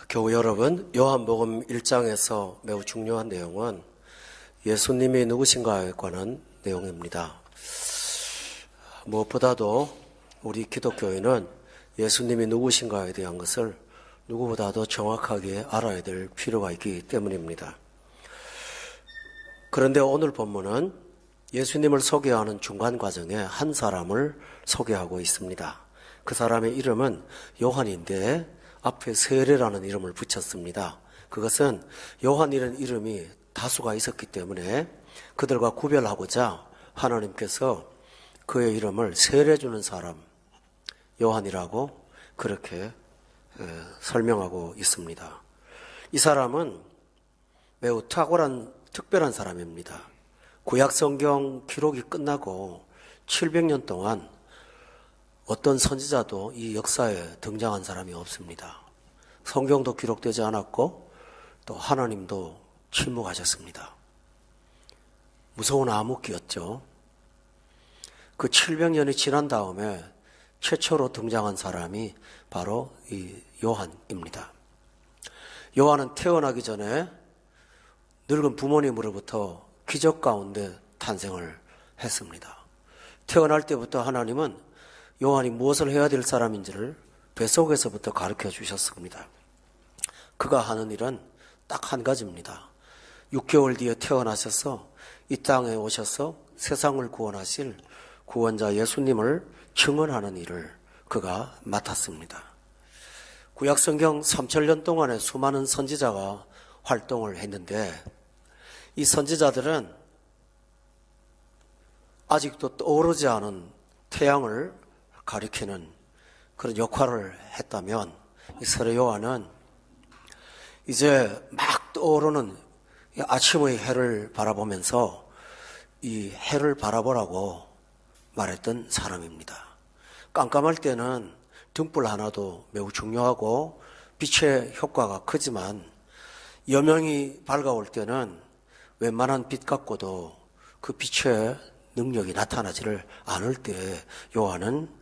교우 여러분, 요한복음 1장에서 매우 중요한 내용은 예수님이 누구신가에 관한 내용입니다. 무엇보다도 우리 기독교인은 예수님이 누구신가에 대한 것을 누구보다도 정확하게 알아야 될 필요가 있기 때문입니다. 그런데 오늘 본문은 예수님을 소개하는 중간 과정에 한 사람을 소개하고 있습니다. 그 사람의 이름은 요한인데 앞에 세례라는 이름을 붙였습니다. 그것은 요한이라는 이름이 다수가 있었기 때문에 그들과 구별하고자 하나님께서 그의 이름을 세례 주는 사람 요한이라고 그렇게 설명하고 있습니다. 이 사람은 매우 탁월한 특별한 사람입니다. 구약 성경 기록이 끝나고 700년 동안 어떤 선지자도 이 역사에 등장한 사람이 없습니다. 성경도 기록되지 않았고 또 하나님도 침묵하셨습니다. 무서운 암흑기였죠. 그 700년이 지난 다음에 최초로 등장한 사람이 바로 이 요한입니다. 요한은 태어나기 전에 늙은 부모님으로부터 기적 가운데 탄생을 했습니다. 태어날 때부터 하나님은 요한이 무엇을 해야 될 사람인지를 뱃속에서부터 가르쳐 주셨습니다. 그가 하는 일은 딱 한 가지입니다. 6개월 뒤에 태어나셔서 이 땅에 오셔서 세상을 구원하실 구원자 예수님을 증언하는 일을 그가 맡았습니다. 구약성경 3000년 동안에 수많은 선지자가 활동을 했는데 이 선지자들은 아직도 떠오르지 않은 태양을 가리키는 그런 역할을 했다면 이 세례 요한은 이제 막 떠오르는 아침의 해를 바라보면서 이 해를 바라보라고 말했던 사람입니다. 깜깜할 때는 등불 하나도 매우 중요하고 빛의 효과가 크지만 여명이 밝아올 때는 웬만한 빛 갖고도 그 빛의 능력이 나타나지를 않을 때 요한은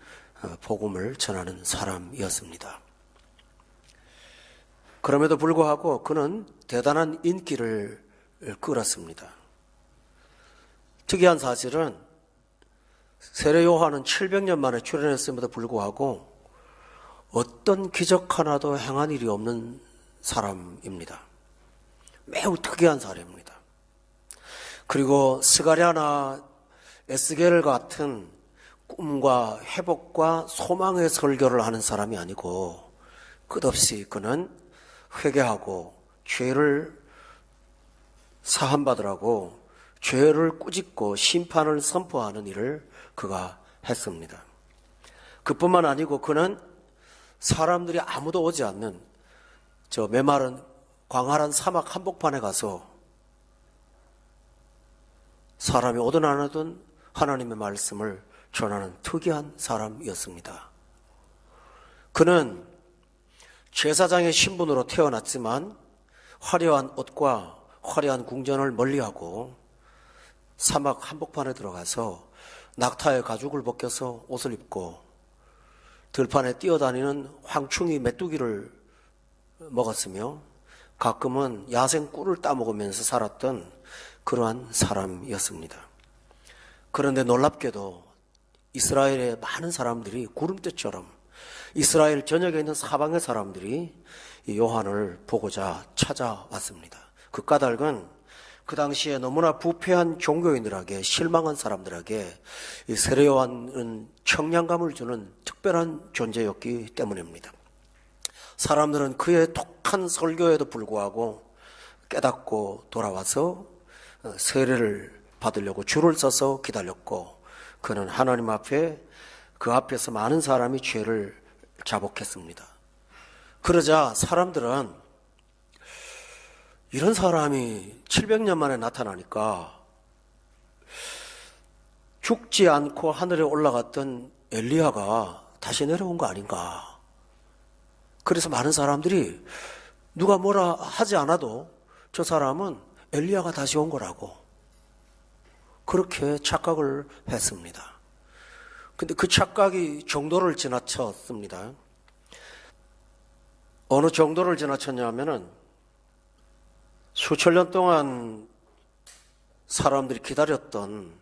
복음을 전하는 사람이었습니다. 그럼에도 불구하고 그는 대단한 인기를 끌었습니다. 특이한 사실은 세례 요한은 700년 만에 출현했음에도 불구하고 어떤 기적 하나도 행한 일이 없는 사람입니다. 매우 특이한 사례입니다. 그리고 스가랴나 에스겔 같은 꿈과 회복과 소망의 설교를 하는 사람이 아니고 끝없이 그는 회개하고 죄를 사함받으라고 죄를 꾸짖고 심판을 선포하는 일을 그가 했습니다. 그뿐만 아니고 그는 사람들이 아무도 오지 않는 저 메마른 광활한 사막 한복판에 가서 사람이 오든 안 오든 하나님의 말씀을 전하는 특이한 사람이었습니다. 그는 제사장의 신분으로 태어났지만 화려한 옷과 화려한 궁전을 멀리하고 사막 한복판에 들어가서 낙타의 가죽을 벗겨서 옷을 입고 들판에 뛰어다니는 황충이 메뚜기를 먹었으며 가끔은 야생 꿀을 따먹으면서 살았던 그러한 사람이었습니다. 그런데 놀랍게도 이스라엘의 많은 사람들이 구름대처럼 이스라엘 전역에 있는 사방의 사람들이 이 요한을 보고자 찾아왔습니다. 그 까닭은 그 당시에 너무나 부패한 종교인들에게 실망한 사람들에게 이 세례 요한은 청량감을 주는 특별한 존재였기 때문입니다. 사람들은 그의 독한 설교에도 불구하고 깨닫고 돌아와서 세례를 받으려고 줄을 서서 기다렸고 그는 하나님 앞에 그 앞에서 많은 사람이 죄를 자복했습니다. 그러자 사람들은 이런 사람이 700년 만에 나타나니까 죽지 않고 하늘에 올라갔던 엘리야가 다시 내려온 거 아닌가. 그래서 많은 사람들이 누가 뭐라 하지 않아도 저 사람은 엘리야가 다시 온 거라고 그렇게 착각을 했습니다. 근데 그 착각이 정도를 지나쳤습니다. 어느 정도를 지나쳤냐 하면은 수천 년 동안 사람들이 기다렸던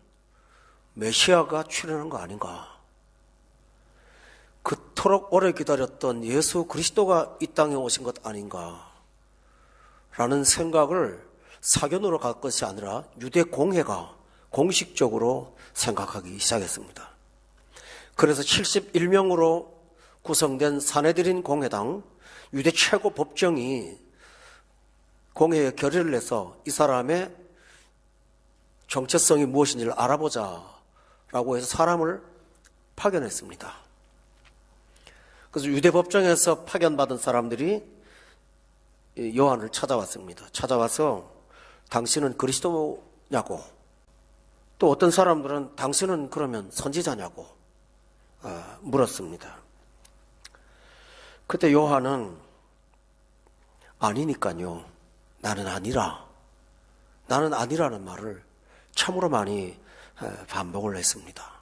메시아가 출현한 거 아닌가. 그토록 오래 기다렸던 예수 그리스도가 이 땅에 오신 것 아닌가 라는 생각을 사견으로 갈 것이 아니라 유대 공회가 공식적으로 생각하기 시작했습니다. 그래서 71명으로 구성된 사내들인 공회당 유대 최고 법정이 공회에 결의를 내서 이 사람의 정체성이 무엇인지를 알아보자라고 해서 사람을 파견했습니다. 그래서 유대 법정에서 파견받은 사람들이 요한을 찾아왔습니다. 찾아와서 당신은 그리스도냐고, 또 어떤 사람들은 당신은 그러면 선지자냐고 물었습니다. 그때 요한은 아니니까요, 나는 아니라는 말을 참으로 많이 반복을 했습니다.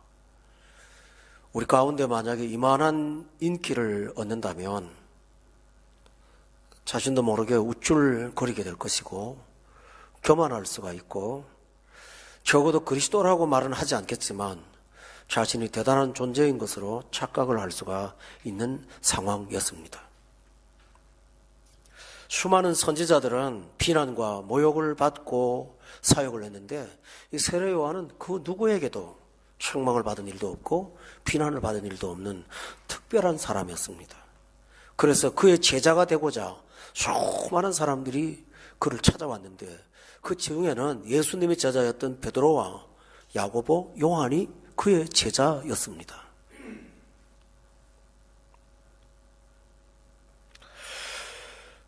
우리 가운데 만약에 이만한 인기를 얻는다면 자신도 모르게 우쭐거리게 될 것이고 교만할 수가 있고, 적어도 그리스도라고 말은 하지 않겠지만 자신이 대단한 존재인 것으로 착각을 할 수가 있는 상황이었습니다. 수많은 선지자들은 비난과 모욕을 받고 사역을 했는데 이 세례 요한은 그 누구에게도 책망을 받은 일도 없고 비난을 받은 일도 없는 특별한 사람이었습니다. 그래서 그의 제자가 되고자 수많은 사람들이 그를 찾아왔는데 그 중에는 예수님의 제자였던 베드로와 야고보, 요한이 그의 제자였습니다.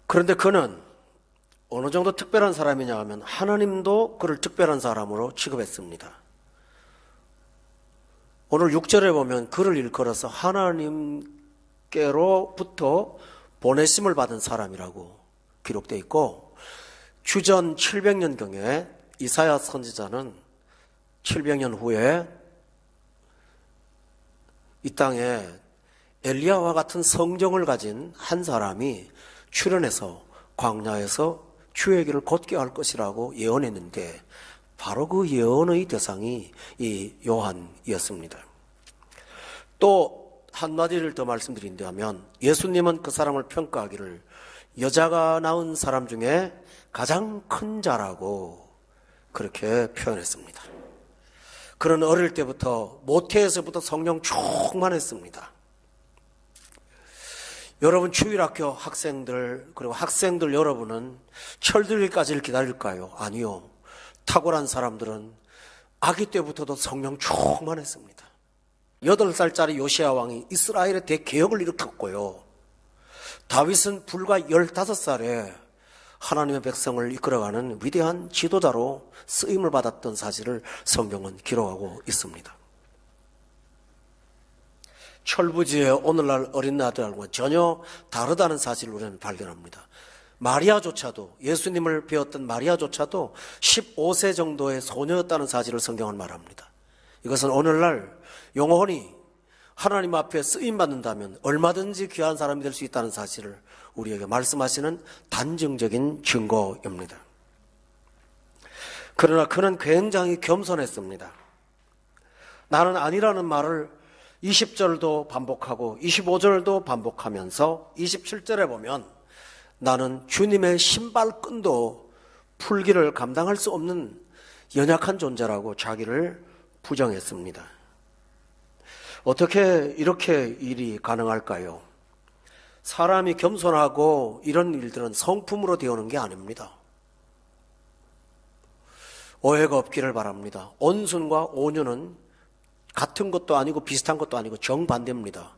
그런데 그는 어느 정도 특별한 사람이냐 하면 하나님도 그를 특별한 사람으로 취급했습니다. 오늘 6절에 보면 그를 일컬어서 하나님께로부터 보내심을 받은 사람이라고 기록되어 있고, 주전 700년경에 이사야 선지자는 700년 후에 이 땅에 엘리야와 같은 성정을 가진 한 사람이 출현해서 광야에서 주의 길을 걷게 할 것이라고 예언했는데 바로 그 예언의 대상이 이 요한이었습니다. 또 한마디를 더 말씀드린다면 예수님은 그 사람을 평가하기를 여자가 낳은 사람 중에 가장 큰 자라고 그렇게 표현했습니다. 그는 어릴 때부터 모태에서부터 성령 충만했습니다. 여러분 주일학교 학생들 그리고 학생들 여러분은 철들기까지를 기다릴까요? 아니요. 탁월한 사람들은 아기 때부터도 성령 충만했습니다. 8살짜리 요시야 왕이 이스라엘의 대개혁을 일으켰고요. 다윗은 불과 15살에 하나님의 백성을 이끌어가는 위대한 지도자로 쓰임을 받았던 사실을 성경은 기록하고 있습니다. 철부지의 오늘날 어린 아들과 전혀 다르다는 사실을 우리는 발견합니다. 마리아조차도, 예수님을 배웠던 마리아조차도 15세 정도의 소녀였다는 사실을 성경은 말합니다. 이것은 오늘날 영혼이 하나님 앞에 쓰임받는다면 얼마든지 귀한 사람이 될 수 있다는 사실을 우리에게 말씀하시는 단정적인 증거입니다. 그러나 그는 굉장히 겸손했습니다. 나는 아니라는 말을 20절도 반복하고 25절도 반복하면서 27절에 보면 나는 주님의 신발끈도 풀기를 감당할 수 없는 연약한 존재라고 자기를 부정했습니다. 어떻게 이렇게 일이 가능할까요? 사람이 겸손하고 이런 일들은 성품으로 되어오는 게 아닙니다. 오해가 없기를 바랍니다. 온순과 온유는 같은 것도 아니고 비슷한 것도 아니고 정반대입니다.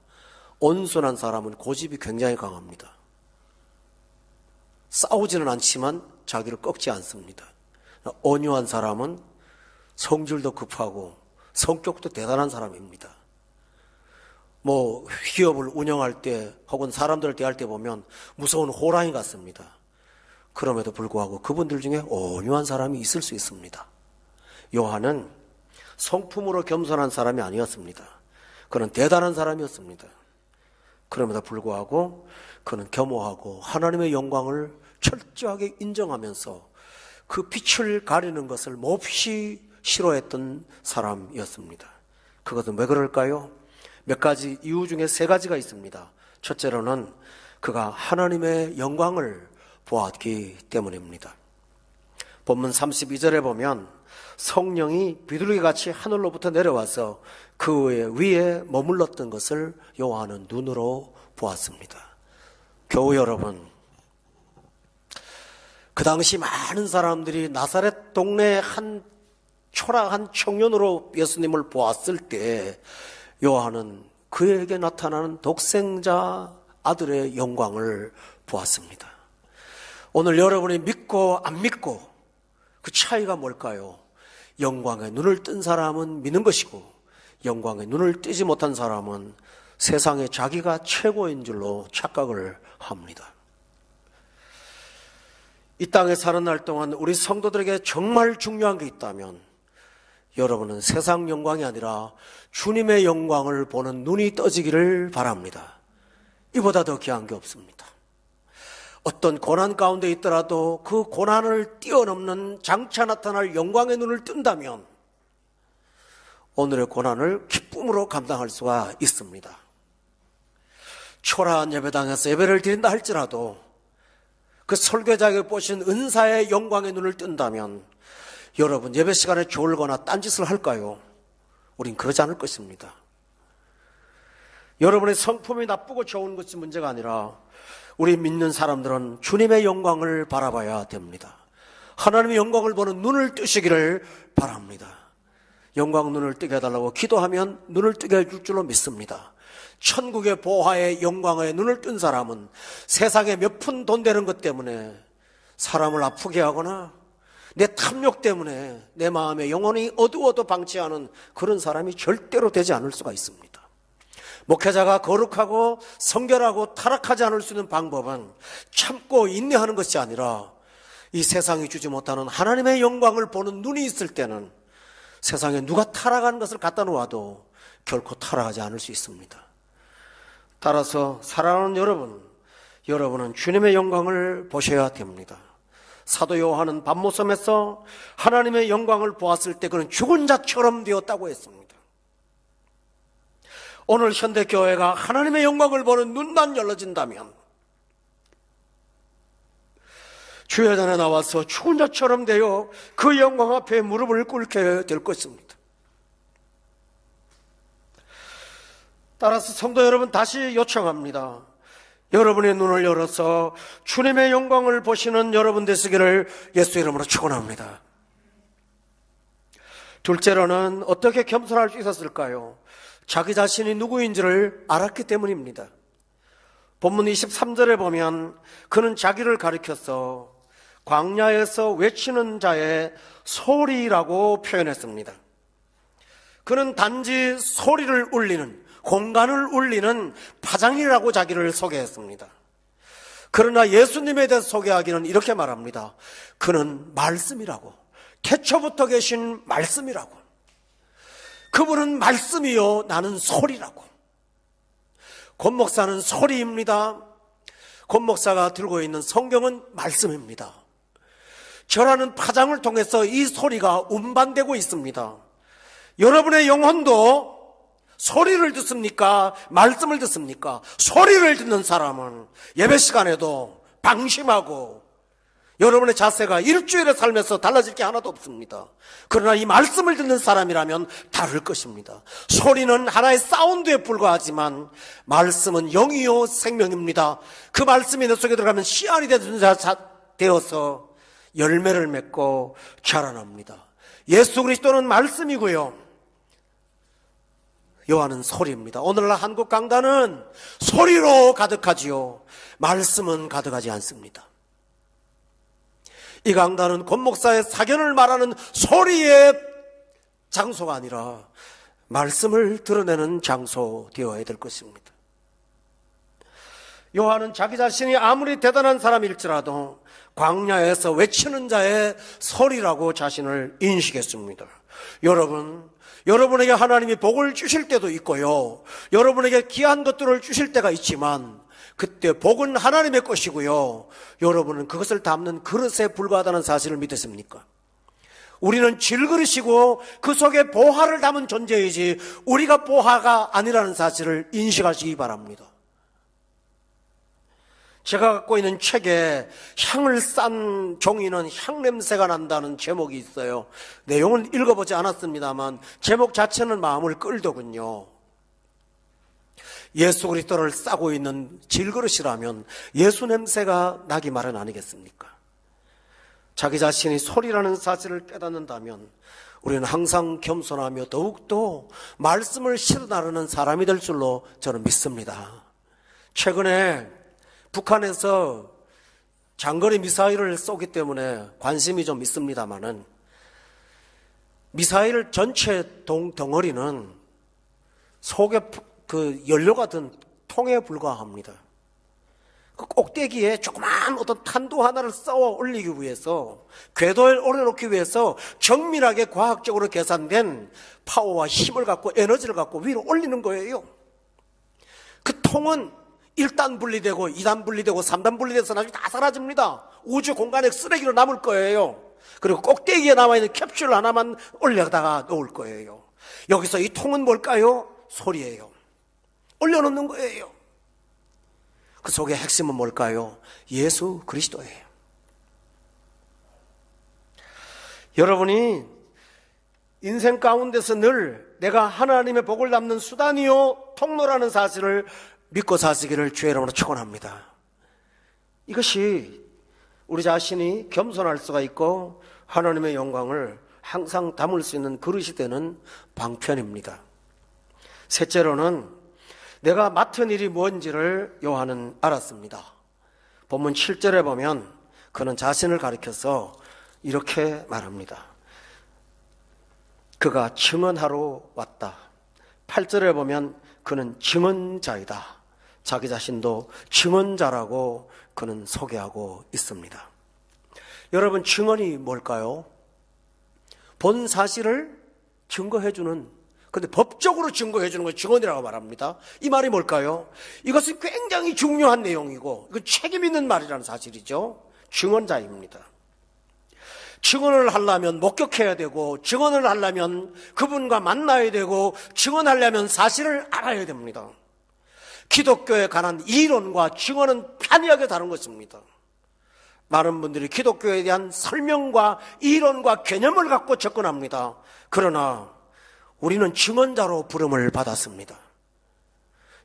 온순한 사람은 고집이 굉장히 강합니다. 싸우지는 않지만 자기를 꺾지 않습니다. 온유한 사람은 성질도 급하고 성격도 대단한 사람입니다. 기업을 운영할 때 혹은 사람들을 대할 때 보면 무서운 호랑이 같습니다. 그럼에도 불구하고 그분들 중에 온유한 사람이 있을 수 있습니다. 요한은 성품으로 겸손한 사람이 아니었습니다. 그는 대단한 사람이었습니다. 그럼에도 불구하고 그는 겸허하고 하나님의 영광을 철저하게 인정하면서 그 빛을 가리는 것을 몹시 싫어했던 사람이었습니다. 그것은 왜 그럴까요? 몇 가지 이유 중에 세 가지가 있습니다. 첫째로는 그가 하나님의 영광을 보았기 때문입니다. 본문 32절에 보면 성령이 비둘기같이 하늘로부터 내려와서 그 위에 머물렀던 것을 요한은 눈으로 보았습니다. 교우 여러분, 그 당시 많은 사람들이 나사렛 동네 한 초라한 청년으로 예수님을 보았을 때 요한은 그에게 나타나는 독생자 아들의 영광을 보았습니다. 오늘 여러분이 믿고 안 믿고 그 차이가 뭘까요? 영광에 눈을 뜬 사람은 믿는 것이고 영광에 눈을 뜨지 못한 사람은 세상에 자기가 최고인 줄로 착각을 합니다. 이 땅에 사는 날 동안 우리 성도들에게 정말 중요한 게 있다면 여러분은 세상 영광이 아니라 주님의 영광을 보는 눈이 떠지기를 바랍니다. 이보다 더 귀한 게 없습니다. 어떤 고난 가운데 있더라도 그 고난을 뛰어넘는 장차 나타날 영광의 눈을 뜬다면 오늘의 고난을 기쁨으로 감당할 수가 있습니다. 초라한 예배당에서 예배를 드린다 할지라도 그 설교자에게 보신 은사의 영광의 눈을 뜬다면 여러분 예배 시간에 졸거나 딴짓을 할까요? 우린 그러지 않을 것입니다. 여러분의 성품이 나쁘고 좋은 것이 문제가 아니라 우리 믿는 사람들은 주님의 영광을 바라봐야 됩니다. 하나님의 영광을 보는 눈을 뜨시기를 바랍니다. 영광 눈을 뜨게 해달라고 기도하면 눈을 뜨게 해줄 줄로 믿습니다. 천국의 보화의 영광의 눈을 뜬 사람은 세상에 몇 푼 돈 되는 것 때문에 사람을 아프게 하거나 내 탐욕 때문에 내 마음에 영혼이 어두워도 방치하는 그런 사람이 절대로 되지 않을 수가 있습니다. 목회자가 거룩하고 성결하고 타락하지 않을 수 있는 방법은 참고 인내하는 것이 아니라 이 세상이 주지 못하는 하나님의 영광을 보는 눈이 있을 때는 세상에 누가 타락하는 것을 갖다 놓아도 결코 타락하지 않을 수 있습니다. 따라서 사랑하는 여러분은 주님의 영광을 보셔야 됩니다. 사도 요한은 밤모섬에서 하나님의 영광을 보았을 때 그는 죽은 자처럼 되었다고 했습니다. 오늘 현대교회가 하나님의 영광을 보는 눈만 열려진다면 주회전에 나와서 죽은 자처럼 되어 그 영광 앞에 무릎을 꿇게 될 것입니다. 따라서 성도 여러분 다시 요청합니다. 여러분의 눈을 열어서 주님의 영광을 보시는 여러분 되시기를 예수 이름으로 축원합니다. 둘째로는 어떻게 겸손할 수 있었을까요? 자기 자신이 누구인지를 알았기 때문입니다. 본문 23절에 보면 그는 자기를 가리켜서 광야에서 외치는 자의 소리라고 표현했습니다. 그는 단지 소리를 울리는, 공간을 울리는 파장이라고 자기를 소개했습니다. 그러나 예수님에 대해서 소개하기는 이렇게 말합니다. 그는 말씀이라고, 태초부터 계신 말씀이라고. 그분은 말씀이요 나는 소리라고. 권 목사는 소리입니다. 권 목사가 들고 있는 성경은 말씀입니다. 저라는 파장을 통해서 이 소리가 운반되고 있습니다. 여러분의 영혼도 소리를 듣습니까? 말씀을 듣습니까? 소리를 듣는 사람은 예배 시간에도 방심하고 여러분의 자세가 일주일의 삶에서 달라질 게 하나도 없습니다. 그러나 이 말씀을 듣는 사람이라면 다를 것입니다. 소리는 하나의 사운드에 불과하지만 말씀은 영이요 생명입니다. 그 말씀이 내 속에 들어가면 씨알이 되어서 열매를 맺고 자라납니다. 예수 그리스도는 말씀이고요, 요한은 소리입니다. 오늘날 한국 강단은 소리로 가득하지요, 말씀은 가득하지 않습니다. 이 강단은 권 목사의 사견을 말하는 소리의 장소가 아니라 말씀을 드러내는 장소 되어야 될 것입니다. 요한은 자기 자신이 아무리 대단한 사람일지라도 광야에서 외치는 자의 소리라고 자신을 인식했습니다. 여러분, 여러분에게 하나님이 복을 주실 때도 있고요. 여러분에게 귀한 것들을 주실 때가 있지만 그때 복은 하나님의 것이고요. 여러분은 그것을 담는 그릇에 불과하다는 사실을 믿으십니까? 우리는 질그릇이고 그 속에 보화를 담은 존재이지 우리가 보화가 아니라는 사실을 인식하시기 바랍니다. 제가 갖고 있는 책에 향을 싼 종이는 향냄새가 난다는 제목이 있어요. 내용은 읽어보지 않았습니다만 제목 자체는 마음을 끌더군요. 예수 그리스도를 싸고 있는 질그릇이라면 예수 냄새가 나기 마련 아니겠습니까? 자기 자신이 소리라는 사실을 깨닫는다면 우리는 항상 겸손하며 더욱더 말씀을 실어 나르는 사람이 될 줄로 저는 믿습니다. 최근에 북한에서 장거리 미사일을 쏘기 때문에 관심이 좀 있습니다만은 미사일 전체 덩어리는 속에 그 연료가 든 통에 불과합니다. 그 꼭대기에 조그만 어떤 탄도 하나를 쌓아 올리기 위해서, 궤도에 올려놓기 위해서 정밀하게 과학적으로 계산된 파워와 힘을 갖고 에너지를 갖고 위로 올리는 거예요. 그 통은 1단 분리되고 2단 분리되고 3단 분리돼서 나중에 다 사라집니다. 우주 공간에 쓰레기로 남을 거예요. 그리고 꼭대기에 남아있는 캡슐 하나만 올려다가 놓을 거예요. 여기서 이 통은 뭘까요? 소리예요. 올려놓는 거예요. 그 속의 핵심은 뭘까요? 예수 그리스도예요. 여러분이 인생 가운데서 늘 내가 하나님의 복을 담는 수단이요 통로라는 사실을 믿고 사시기를 주의 이름으로 축원합니다. 이것이 우리 자신이 겸손할 수가 있고 하나님의 영광을 항상 담을 수 있는 그릇이 되는 방편입니다. 셋째로는 내가 맡은 일이 뭔지를 요한은 알았습니다. 본문 7절에 보면 그는 자신을 가리켜서 이렇게 말합니다. 그가 증언하러 왔다. 8절에 보면 그는 증언자이다. 자기 자신도 증언자라고 그는 소개하고 있습니다. 여러분, 증언이 뭘까요? 본 사실을 증거해주는, 근데 법적으로 증거해주는 걸 증언이라고 말합니다. 이 말이 뭘까요? 이것은 굉장히 중요한 내용이고 이건 책임 있는 말이라는 사실이죠. 증언자입니다. 증언을 하려면 목격해야 되고, 증언을 하려면 그분과 만나야 되고, 증언하려면 사실을 알아야 됩니다. 기독교에 관한 이론과 증언은 판이하게 다른 것입니다. 많은 분들이 기독교에 대한 설명과 이론과 개념을 갖고 접근합니다. 그러나 우리는 증언자로 부름을 받았습니다.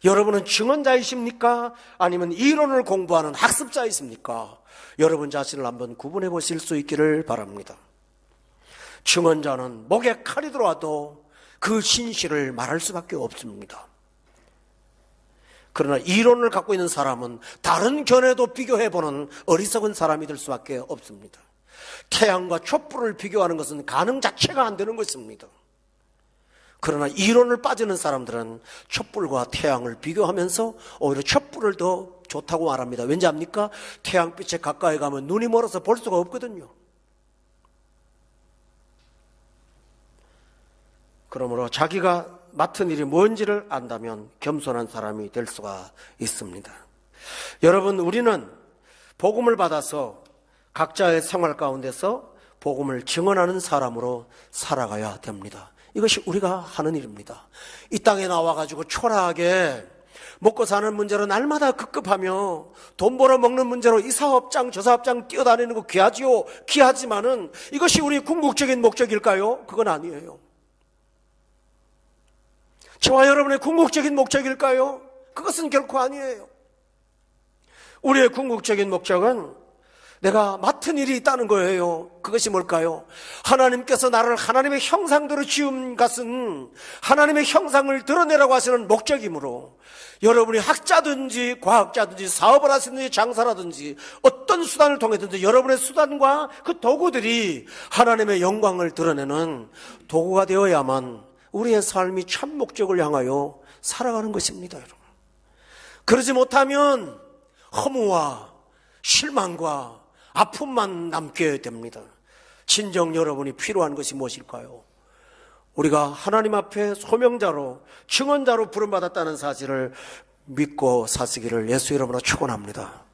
여러분은 증언자이십니까? 아니면 이론을 공부하는 학습자이십니까? 여러분 자신을 한번 구분해 보실 수 있기를 바랍니다. 증언자는 목에 칼이 들어와도 그 진실을 말할 수밖에 없습니다. 그러나 이론을 갖고 있는 사람은 다른 견해도 비교해보는 어리석은 사람이 될 수밖에 없습니다. 태양과 촛불을 비교하는 것은 가능 자체가 안 되는 것입니다. 그러나 이론을 빠지는 사람들은 촛불과 태양을 비교하면서 오히려 촛불을 더 좋다고 말합니다. 왠지 압니까? 태양빛에 가까이 가면 눈이 멀어서 볼 수가 없거든요. 그러므로 자기가 맡은 일이 뭔지를 안다면 겸손한 사람이 될 수가 있습니다. 여러분, 우리는 복음을 받아서 각자의 생활 가운데서 복음을 증언하는 사람으로 살아가야 됩니다. 이것이 우리가 하는 일입니다. 이 땅에 나와가지고 초라하게 먹고 사는 문제로 날마다 급급하며 돈 벌어 먹는 문제로 이 사업장 저 사업장 뛰어다니는 거 귀하지요. 귀하지만은 이것이 우리 궁극적인 목적일까요? 그건 아니에요. 저와 여러분의 궁극적인 목적일까요? 그것은 결코 아니에요. 우리의 궁극적인 목적은 내가 맡은 일이 있다는 거예요. 그것이 뭘까요? 하나님께서 나를 하나님의 형상대로 지은 것은 하나님의 형상을 드러내라고 하시는 목적이므로, 여러분이 학자든지 과학자든지 사업을 하시든지 장사라든지 어떤 수단을 통해든지 여러분의 수단과 그 도구들이 하나님의 영광을 드러내는 도구가 되어야만 우리의 삶이 참 목적을 향하여 살아가는 것입니다. 여러분, 그러지 못하면 허무와 실망과 아픔만 남게 됩니다. 진정 여러분이 필요한 것이 무엇일까요? 우리가 하나님 앞에 소명자로 증언자로 부름받았다는 사실을 믿고 사시기를 예수 이름으로 축원합니다.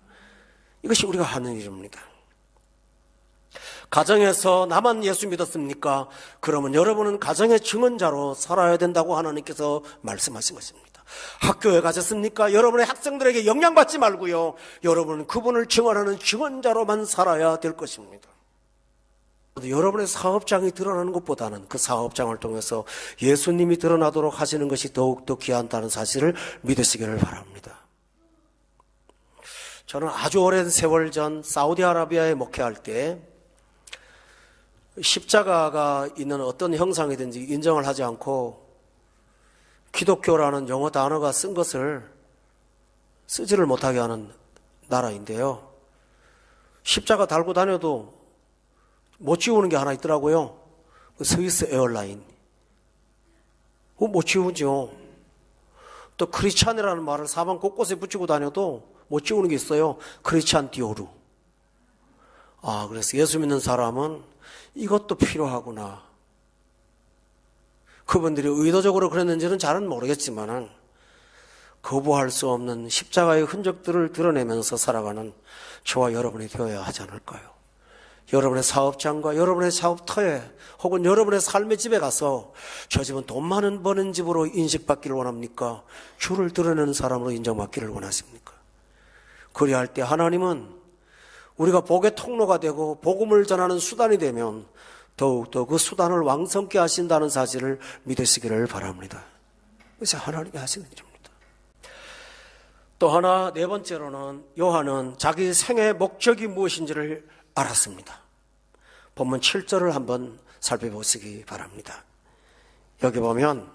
이것이 우리가 하는 일입니다. 가정에서 나만 예수 믿었습니까? 그러면 여러분은 가정의 증언자로 살아야 된다고 하나님께서 말씀하신 것입니다. 학교에 가셨습니까? 여러분의 학생들에게 영향받지 말고요, 여러분은 그분을 증언하는 증언자로만 살아야 될 것입니다. 여러분의 사업장이 드러나는 것보다는 그 사업장을 통해서 예수님이 드러나도록 하시는 것이 더욱더 귀한다는 사실을 믿으시기를 바랍니다. 저는 아주 오랜 세월 전 사우디아라비아에 목회할 때 십자가가 있는 어떤 형상이든지 인정을 하지 않고 기독교라는 영어 단어가 쓴 것을 쓰지를 못하게 하는 나라인데요, 십자가 달고 다녀도 못 지우는 게 하나 있더라고요. 스위스 에어라인. 못 지우죠. 또 크리스찬이라는 말을 사방 곳곳에 붙이고 다녀도 못 지우는 게 있어요. 크리스찬 디오르. 그래서 예수 믿는 사람은 이것도 필요하구나. 그분들이 의도적으로 그랬는지는 잘은 모르겠지만 거부할 수 없는 십자가의 흔적들을 드러내면서 살아가는 저와 여러분이 되어야 하지 않을까요? 여러분의 사업장과 여러분의 사업터에 혹은 여러분의 삶의 집에 가서 저 집은 돈 많은 버는 집으로 인식받기를 원합니까? 주를 드러내는 사람으로 인정받기를 원하십니까? 그리할 때 하나님은 우리가 복의 통로가 되고 복음을 전하는 수단이 되면 더욱더 그 수단을 왕성케 하신다는 사실을 믿으시기를 바랍니다. 그래서 하나님이 하시는 일입니다. 또 하나, 네 번째로는 요한은 자기 생의 목적이 무엇인지를 알았습니다. 본문 7절을 한번 살펴보시기 바랍니다. 여기 보면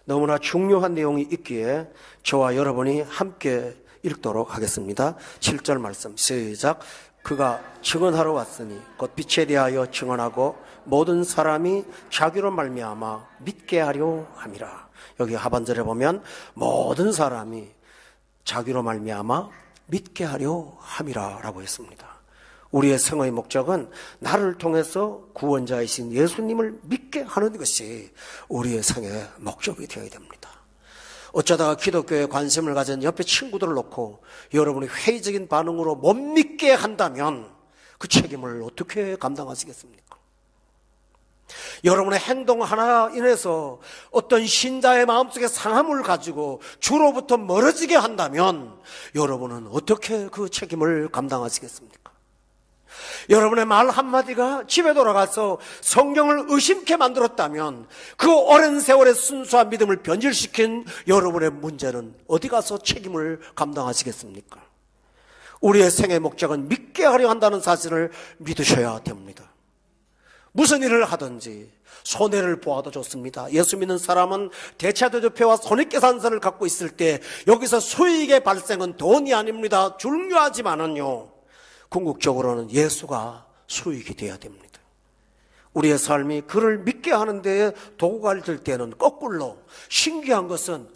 너무나 중요한 내용이 있기에 저와 여러분이 함께 읽도록 하겠습니다. 7절 말씀 시작. 그가 증언하러 왔으니 곧 빛에 대하여 증언하고 모든 사람이 자기로 말미암아 믿게 하려 함이라. 여기 하반절에 보면 모든 사람이 자기로 말미암아 믿게 하려 함이라 라고 했습니다. 우리의 생의 목적은 나를 통해서 구원자이신 예수님을 믿게 하는 것이 우리의 생의 목적이 되어야 됩니다. 어쩌다가 기독교에 관심을 가진 옆에 친구들을 놓고 여러분이 회의적인 반응으로 못 믿게 한다면 그 책임을 어떻게 감당하시겠습니까? 여러분의 행동 하나 인해서 어떤 신자의 마음속에 상함을 가지고 주로부터 멀어지게 한다면 여러분은 어떻게 그 책임을 감당하시겠습니까? 여러분의 말 한마디가 집에 돌아가서 성경을 의심케 만들었다면 그 오랜 세월의 순수한 믿음을 변질시킨 여러분의 문제는 어디 가서 책임을 감당하시겠습니까? 우리의 생의 목적은 믿게 하려 한다는 사실을 믿으셔야 됩니다. 무슨 일을 하든지 손해를 보아도 좋습니다. 예수 믿는 사람은 대차대조표와 손익계산서를 갖고 있을 때 여기서 수익의 발생은 돈이 아닙니다. 중요하지만은요, 궁극적으로는 예수가 수익이 되어야 됩니다. 우리의 삶이 그를 믿게 하는 데에 도구가 될 때는 거꾸로, 신기한 것은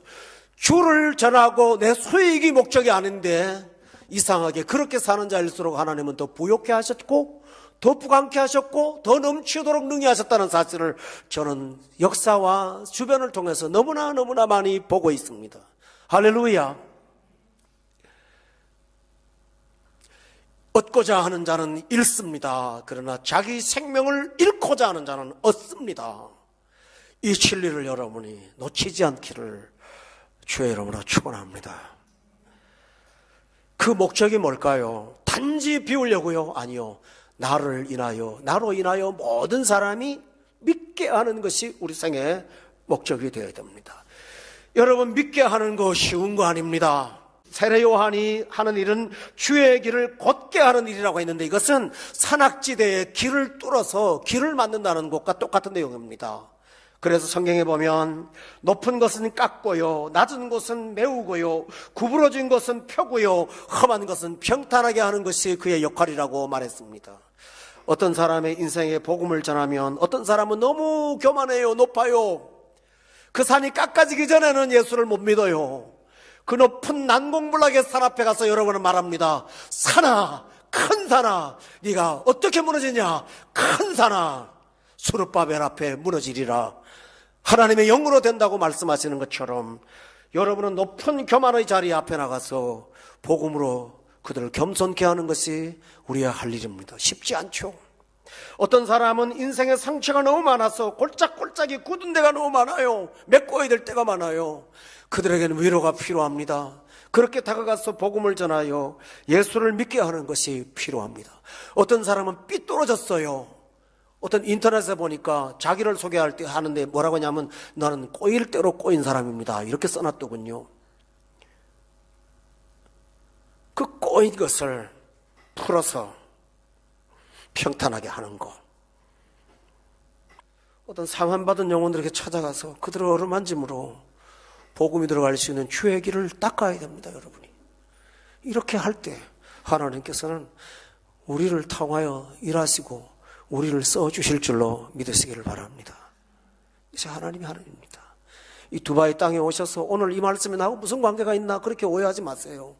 주를 전하고 내 수익이 목적이 아닌데 이상하게 그렇게 사는 자일수록 하나님은 더 부욕해 하셨고 더 부강케 하셨고 더 넘치도록 능히 하셨다는 사실을 저는 역사와 주변을 통해서 너무나 많이 보고 있습니다. 할렐루야. 얻고자 하는 자는 잃습니다. 그러나 자기 생명을 잃고자 하는 자는 얻습니다. 이 진리를 여러분이 놓치지 않기를 주의 이름으로 축원합니다. 그 목적이 뭘까요? 단지 비우려고요? 아니요. 나로 인하여 모든 사람이 믿게 하는 것이 우리 생의 목적이 되어야 됩니다. 여러분, 믿게 하는 거 쉬운 거 아닙니다. 세례 요한이 하는 일은 주의 길을 곧게 하는 일이라고 했는데 이것은 산악지대에 길을 뚫어서 길을 만든다는 것과 똑같은 내용입니다. 그래서 성경에 보면 높은 것은 깎고요, 낮은 것은 메우고요, 구부러진 것은 펴고요, 험한 것은 평탄하게 하는 것이 그의 역할이라고 말했습니다. 어떤 사람의 인생에 복음을 전하면 어떤 사람은 너무 교만해요, 높아요. 그 산이 깎아지기 전에는 예수를 못 믿어요. 그 높은 난공불락의 산 앞에 가서 여러분은 말합니다. 산아, 큰 산아, 네가 어떻게 무너지냐? 큰 산아, 수르바벨 앞에 무너지리라. 하나님의 영으로 된다고 말씀하시는 것처럼 여러분은 높은 교만의 자리 앞에 나가서 복음으로 그들을 겸손케 하는 것이 우리의 할 일입니다. 쉽지 않죠. 어떤 사람은 인생에 상처가 너무 많아서 골짝골짝이 굳은 데가 너무 많아요. 메꿔야 될 때가 많아요. 그들에게는 위로가 필요합니다. 그렇게 다가가서 복음을 전하여 예수를 믿게 하는 것이 필요합니다. 어떤 사람은 삐뚤어졌어요. 어떤 인터넷에 보니까 자기를 소개할 때 하는데 뭐라고 하냐면 나는 꼬일 대로 꼬인 사람입니다. 이렇게 써놨더군요. 그 꼬인 것을 풀어서 평탄하게 하는 것. 어떤 상한받은 영혼들에게 찾아가서 그들을 어루만짐으로 복음이 들어갈 수 있는 주의 길을 닦아야 됩니다, 여러분이. 이렇게 할 때 하나님께서는 우리를 통하여 일하시고 우리를 써주실 줄로 믿으시기를 바랍니다. 이제 하나님이 하나님입니다. 이 두바이 땅에 오셔서 오늘 이 말씀이 나하고 무슨 관계가 있나 그렇게 오해하지 마세요.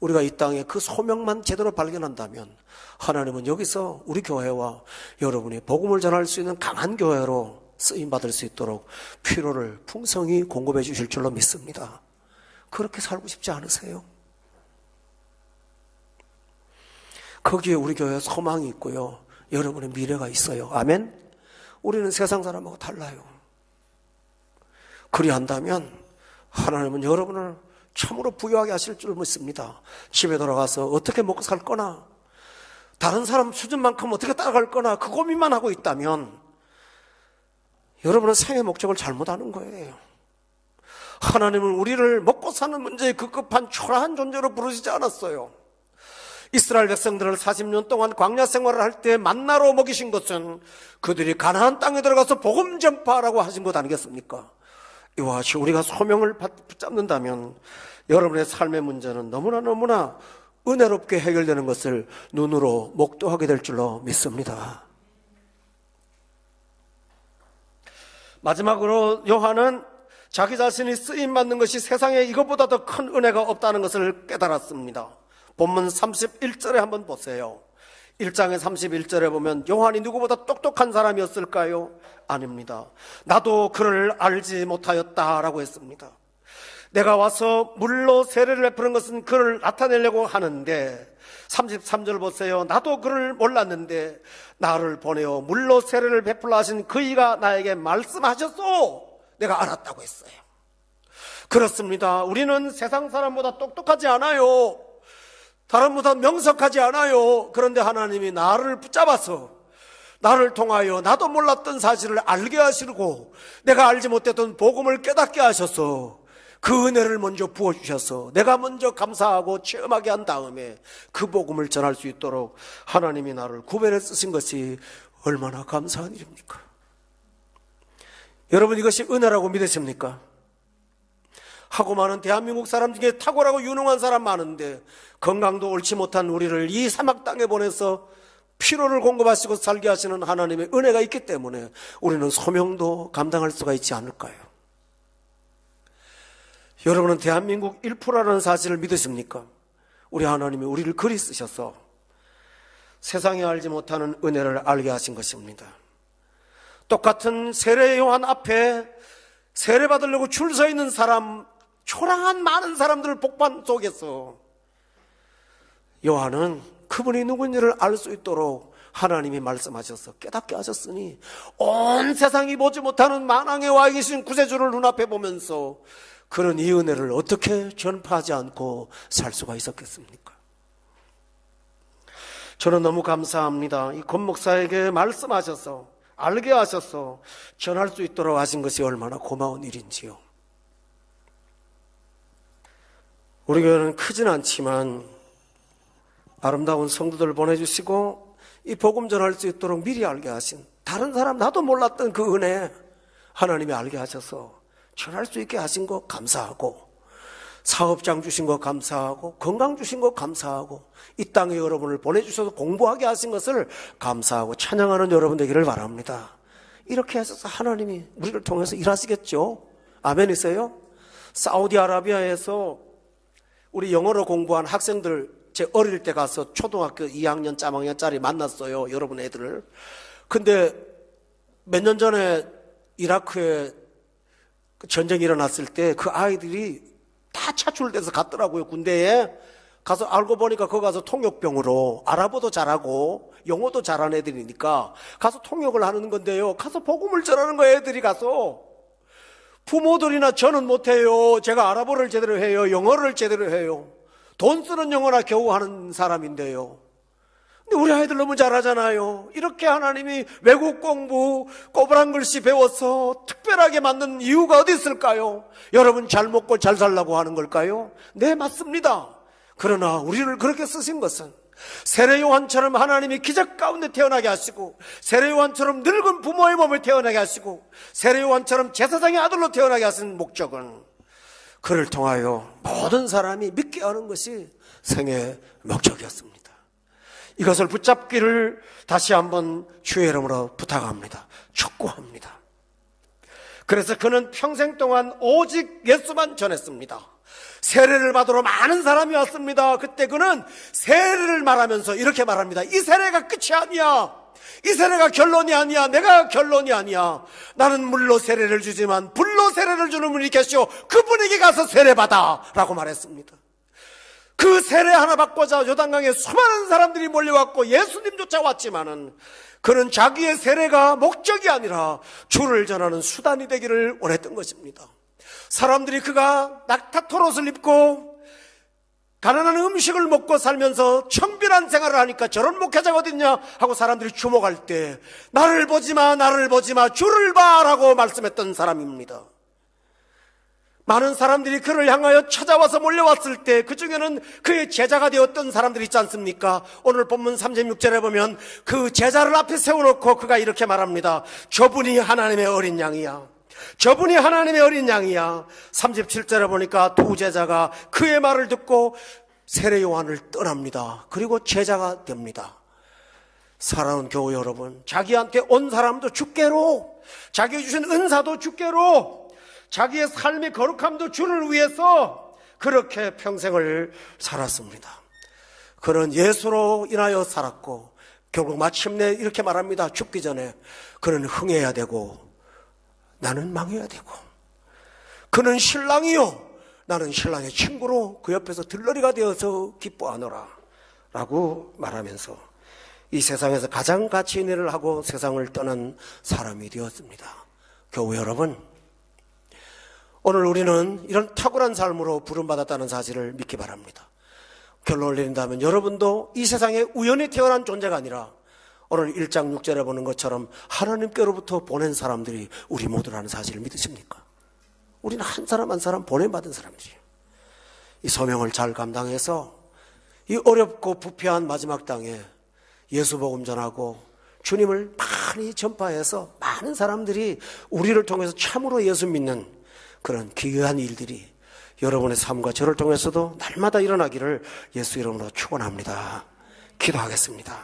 우리가 이 땅에 그 소명만 제대로 발견한다면 하나님은 여기서 우리 교회와 여러분이 복음을 전할 수 있는 강한 교회로 쓰임받을 수 있도록 필요를 풍성히 공급해 주실 줄로 믿습니다. 그렇게 살고 싶지 않으세요? 거기에 우리 교회에 소망이 있고요. 여러분의 미래가 있어요. 아멘? 우리는 세상 사람하고 달라요. 그리한다면 하나님은 여러분을 참으로 부유하게 하실 줄 믿습니다. 집에 돌아가서 어떻게 먹고 살 거나 다른 사람 수준만큼 어떻게 따라갈 거나 그 고민만 하고 있다면 여러분은 생의 목적을 잘못 아는 거예요. 하나님은 우리를 먹고 사는 문제에 급급한 초라한 존재로 부르시지 않았어요. 이스라엘 백성들을 40년 동안 광야 생활을 할 때 만나로 먹이신 것은 그들이 가나안 땅에 들어가서 복음 전파하라고 하신 것 아니겠습니까? 이와 같이 우리가 소명을 붙잡는다면 여러분의 삶의 문제는 너무나 은혜롭게 해결되는 것을 눈으로 목도하게 될 줄로 믿습니다. 마지막으로 요한은 자기 자신이 쓰임받는 것이 세상에 이것보다 더 큰 은혜가 없다는 것을 깨달았습니다. 본문 31절에 한번 보세요. 1장의 31절에 보면 요한이 누구보다 똑똑한 사람이었을까요? 아닙니다. 나도 그를 알지 못하였다라고 했습니다. 내가 와서 물로 세례를 베푸는 것은 그를 나타내려고 하는데 33절 보세요. 나도 그를 몰랐는데 나를 보내어 물로 세례를 베풀라 하신 그이가 나에게 말씀하셨소. 내가 알았다고 했어요. 그렇습니다. 우리는 세상 사람보다 똑똑하지 않아요. 사람보다 명석하지 않아요. 그런데 하나님이 나를 붙잡아서 나를 통하여 나도 몰랐던 사실을 알게 하시고 내가 알지 못했던 복음을 깨닫게 하셔서 그 은혜를 먼저 부어주셔서 내가 먼저 감사하고 체험하게 한 다음에 그 복음을 전할 수 있도록 하나님이 나를 구별해 쓰신 것이 얼마나 감사한 일입니까? 여러분, 이것이 은혜라고 믿으십니까? 하고 많은 대한민국 사람 중에 탁월하고 유능한 사람 많은데 건강도 옳지 못한 우리를 이 사막 땅에 보내서 피로를 공급하시고 살게 하시는 하나님의 은혜가 있기 때문에 우리는 소명도 감당할 수가 있지 않을까요? 여러분은 대한민국 1%라는 사실을 믿으십니까? 우리 하나님이 우리를 그리 쓰셔서 세상에 알지 못하는 은혜를 알게 하신 것입니다. 똑같은 세례 요한 앞에 세례 받으려고 줄 서 있는 사람, 초라한 많은 사람들 복판 속에서 요한은 그분이 누군지를 알 수 있도록 하나님이 말씀하셔서 깨닫게 하셨으니 온 세상이 보지 못하는 만왕에 와 계신 구세주를 눈앞에 보면서 그런 이 은혜를 어떻게 전파하지 않고 살 수가 있었겠습니까? 저는 너무 감사합니다. 이 권 목사에게 말씀하셔서 알게 하셔서 전할 수 있도록 하신 것이 얼마나 고마운 일인지요. 우리 교회는 크진 않지만 아름다운 성도들 보내주시고 이 복음 전할 수 있도록 미리 알게 하신, 다른 사람 나도 몰랐던 그 은혜 하나님이 알게 하셔서 전할 수 있게 하신 거 감사하고, 사업장 주신 거 감사하고, 건강 주신 거 감사하고, 이 땅에 여러분을 보내주셔서 공부하게 하신 것을 감사하고 찬양하는 여러분 되기를 바랍니다. 이렇게 하셔서 하나님이 우리를 통해서 일하시겠죠. 아멘이세요? 사우디아라비아에서 우리 영어로 공부한 학생들, 제 어릴 때 가서 초등학교 2학년, 3학년짜리 만났어요. 여러분 애들을. 근데 몇 년 전에 이라크에 전쟁이 일어났을 때 그 아이들이 다 차출돼서 갔더라고요. 군대에 가서 알고 보니까 거기 가서 통역병으로 아랍어도 잘하고 영어도 잘하는 애들이니까 가서 통역을 하는 건데요. 가서 복음을 전하는 거예요. 애들이 가서. 부모들이나 저는 못해요. 제가 아랍어를 제대로 해요. 영어를 제대로 해요. 돈 쓰는 영어나 겨우 하는 사람인데요. 근데 우리 아이들 너무 잘하잖아요. 이렇게 하나님이 외국 공부 꼬부랑 글씨 배워서 특별하게 만든 이유가 어디 있을까요? 여러분 잘 먹고 잘 살라고 하는 걸까요? 네, 맞습니다. 그러나 우리를 그렇게 쓰신 것은 세례 요한처럼 하나님이 기적 가운데 태어나게 하시고, 세례 요한처럼 늙은 부모의 몸을 태어나게 하시고, 세례 요한처럼 제사장의 아들로 태어나게 하신 목적은 그를 통하여 모든 사람이 믿게 하는 것이 생애의 목적이었습니다. 이것을 붙잡기를 다시 한번 주의 이름으로 부탁합니다. 촉구합니다. 그래서 그는 평생 동안 오직 예수만 전했습니다. 세례를 받으러 많은 사람이 왔습니다. 그때 그는 세례를 말하면서 이렇게 말합니다. 이 세례가 끝이 아니야. 이 세례가 결론이 아니야. 내가 결론이 아니야. 나는 물로 세례를 주지만 불로 세례를 주는 분이 계시오. 그분에게 가서 세례 받아 라고 말했습니다. 그 세례 하나 받고자 요단강에 수많은 사람들이 몰려왔고 예수님 쫓아왔지만은 그는 자기의 세례가 목적이 아니라 주를 전하는 수단이 되기를 원했던 것입니다. 사람들이 그가 낙타토롯을 입고 가난한 음식을 먹고 살면서 청빈한 생활을 하니까 저런 목회자가 어딨냐 하고 사람들이 주목할 때 나를 보지 마, 나를 보지 마, 주를 봐 라고 말씀했던 사람입니다. 많은 사람들이 그를 향하여 찾아와서 몰려왔을 때 그 중에는 그의 제자가 되었던 사람들이 있지 않습니까? 오늘 본문 36절에 보면 그 제자를 앞에 세워놓고 그가 이렇게 말합니다. 저분이 하나님의 어린 양이야. 저분이 하나님의 어린 양이야. 37절에 보니까 두 제자가 그의 말을 듣고 세례 요한을 떠납니다. 그리고 제자가 됩니다. 사랑하는 교회 여러분, 자기한테 온 사람도 주께로, 자기에게 주신 은사도 주께로, 자기의 삶의 거룩함도 주를 위해서 그렇게 평생을 살았습니다. 그는 예수로 인하여 살았고 결국 마침내 이렇게 말합니다. 죽기 전에 그는 흥해야 되고 나는 망해야 되고, 그는 신랑이요 나는 신랑의 친구로 그 옆에서 들러리가 되어서 기뻐하노라 라고 말하면서 이 세상에서 가장 가치 있는 일을 하고 세상을 떠난 사람이 되었습니다. 교회 여러분, 오늘 우리는 이런 탁월한 삶으로 부름받았다는 사실을 믿기 바랍니다. 결론을 내린다면 여러분도 이 세상에 우연히 태어난 존재가 아니라 오늘 1장 6절에 보는 것처럼 하나님께로부터 보낸 사람들이 우리 모두라는 사실을 믿으십니까? 우리는 한 사람 한 사람 보냄받은 사람들이에요. 이 소명을 잘 감당해서 이 어렵고 부패한 마지막 땅에 예수 복음 전하고 주님을 많이 전파해서 많은 사람들이 우리를 통해서 참으로 예수 믿는 그런 귀한 일들이 여러분의 삶과 저를 통해서도 날마다 일어나기를 예수 이름으로 축원합니다. 기도하겠습니다.